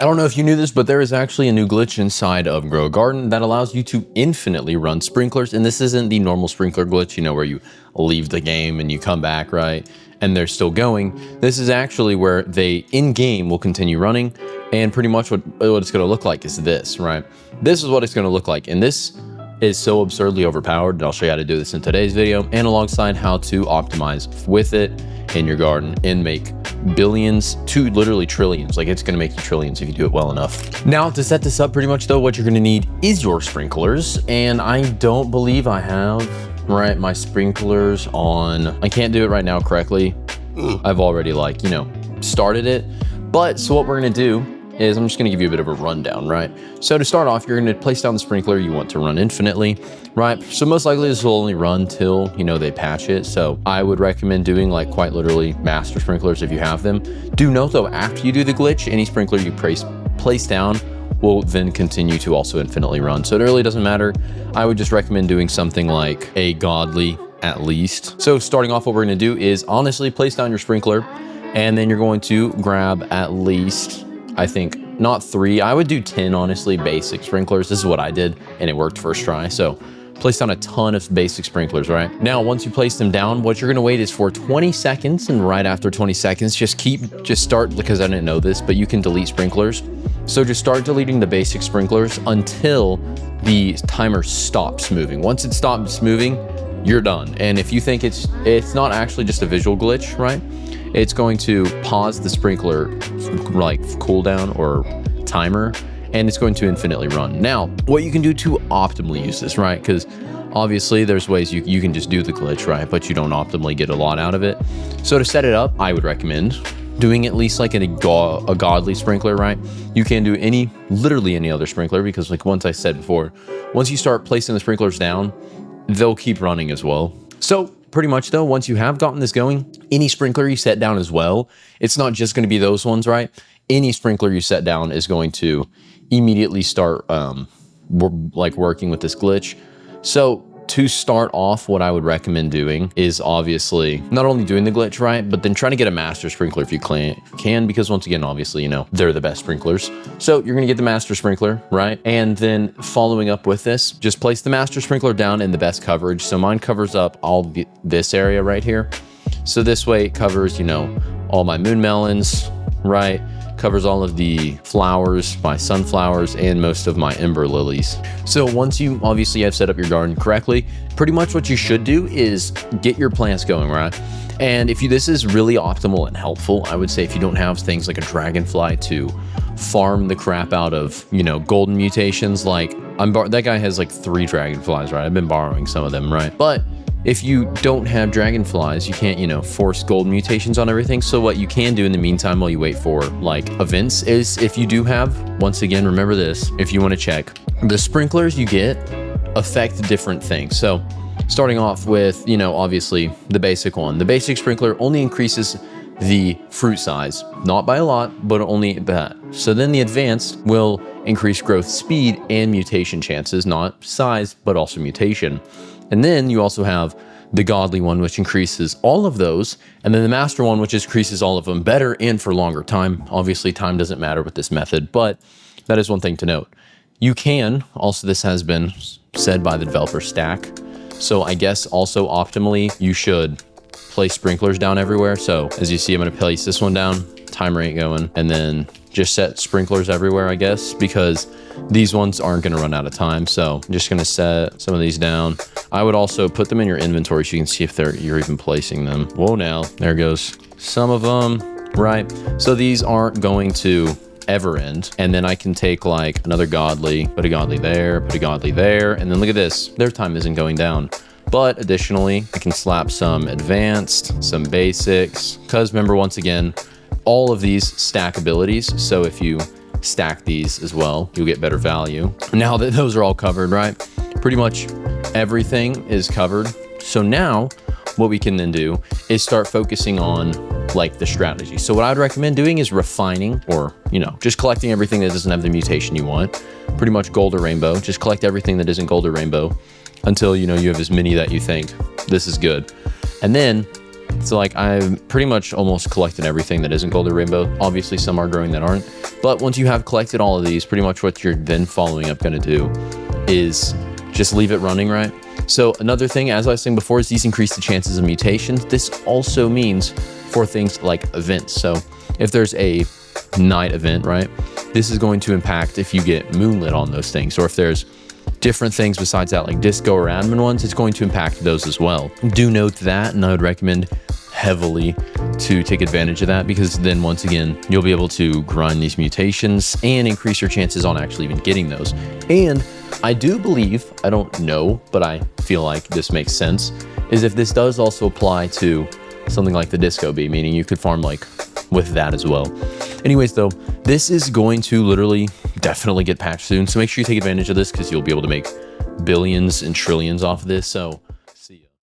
I don't know if you knew this, but there is actually a new glitch inside of Grow A Garden that allows you to infinitely run sprinklers. And this isn't the normal sprinkler glitch, you know, where you leave the game and you come back, right? And they're still going. This is actually where they in-game will continue running. And pretty much what it's going to look like is this, right? This is what it's going to look like. And this is so absurdly overpowered, and I'll show you how to do this in today's video, and alongside how to optimize with it in your garden and make billions to literally trillions. Like, it's gonna make you trillions if you do it well enough. Now, to set this up pretty much though, what you're gonna need is your sprinklers, and I don't believe I have, right, my sprinklers on. I can't do it right now correctly. I've already, like, you know, started it. But so what we're gonna do is I'm just gonna give you a bit of a rundown, right? So to start off, you're gonna place down the sprinkler you want to run infinitely, right? So most likely this will only run till, you know, they patch it. So I would recommend doing like quite literally master sprinklers if you have them. Do note though, after you do the glitch, any sprinkler you place down will then continue to also infinitely run. So it really doesn't matter. I would just recommend doing something like a godly at least. So starting off, what we're gonna do is honestly place down your sprinkler, and then you're going to grab at least, I think, not 3, I would do 10, honestly, basic sprinklers. This is what I did, and it worked first try. So place down a ton of basic sprinklers, right? Now, once you place them down, what you're gonna wait is for 20 seconds, and right after 20 seconds, just start, because I didn't know this, but you can delete sprinklers. So just start deleting the basic sprinklers until the timer stops moving. Once it stops moving, you're done. And if you think it's not actually just a visual glitch, right? It's going to pause the sprinkler like cooldown or timer, and it's going to infinitely run. Now, what you can do to optimally use this, right? Because obviously there's ways you can just do the glitch, right? But you don't optimally get a lot out of it. So to set it up, I would recommend doing at least like a godly sprinkler, right? You can do literally any other sprinkler, because like once I said before, once you start placing the sprinklers down, they'll keep running as well. So pretty much though, once you have gotten this going, any sprinkler you set down as well, it's not just going to be those ones, right? Any sprinkler you set down is going to immediately start like working with this glitch. So to start off, what I would recommend doing is obviously not only doing the glitch, right, but then trying to get a master sprinkler if you can, because once again, obviously, you know, they're the best sprinklers. So you're gonna get the master sprinkler, right? And then following up with this, just place the master sprinkler down in the best coverage. So mine covers up all this area right here. So this way it covers, you know, all my moon melons, right? Covers all of the flowers, my sunflowers, and most of my ember lilies. So once you obviously have set up your garden correctly, pretty much what you should do is get your plants going, right? And this is really optimal and helpful, I would say, if you don't have things like a dragonfly to farm the crap out of, you know, golden mutations. Like that guy has like 3 dragonflies, right? I've been borrowing some of them, right? But if you don't have dragonflies, you can't, you know, force golden mutations on everything. So what you can do in the meantime while you wait for like events is, if you do have, once again, remember this, if you want to check, the sprinklers you get affect different things. So starting off with, you know, obviously the basic one, the basic sprinkler only increases the fruit size, not by a lot, but only that. So then the advanced will increase growth speed and mutation chances, not size, but also mutation. And then you also have the godly one, which increases all of those. And then the master one, which increases all of them better and for longer time. Obviously, time doesn't matter with this method, but that is one thing to note. You can also, this has been said by the developer Stack. So I guess also optimally, you should place sprinklers down everywhere. So as you see, I'm going to place this one down, timer ain't going, and then just set sprinklers everywhere, I guess, because these ones aren't going to run out of time. So I'm just going to set some of these down. I would also put them in your inventory so you can see if you're even placing them. Whoa, now there goes some of them, right? So these aren't going to ever end. And then I can take like another godly, put a godly there, put a godly there. And then look at this, their time isn't going down. But additionally, I can slap some advanced, some basics, because remember, once again, all of these stack abilities. So if you stack these as well, you'll get better value. Now that those are all covered, right? Pretty much everything is covered. So now what we can then do is start focusing on like the strategy. So what I'd recommend doing is refining, or, you know, just collecting everything that doesn't have the mutation you want. Pretty much gold or rainbow. Just collect everything that isn't gold or rainbow until, you know, you have as many that you think this is good. And then, so like I've pretty much almost collected everything that isn't gold or rainbow. Obviously some are growing that aren't. But once you have collected all of these, pretty much what you're then following up going to do is just leave it running, right? So another thing, as I was saying before, is these increase the chances of mutations. This also means for things like events. So if there's a night event, right, this is going to impact if you get moonlit on those things, or if there's different things besides that, like disco or admin ones, it's going to impact those as well. Do note that, and I would recommend heavily to take advantage of that, because then once again, you'll be able to grind these mutations and increase your chances on actually even getting those. And I do believe, I don't know, but I feel like this makes sense, is if this does also apply to something like the disco bee, meaning you could farm like with that as well. Anyways though, this is going to literally definitely get patched soon, so make sure you take advantage of this, because you'll be able to make billions and trillions off of this. So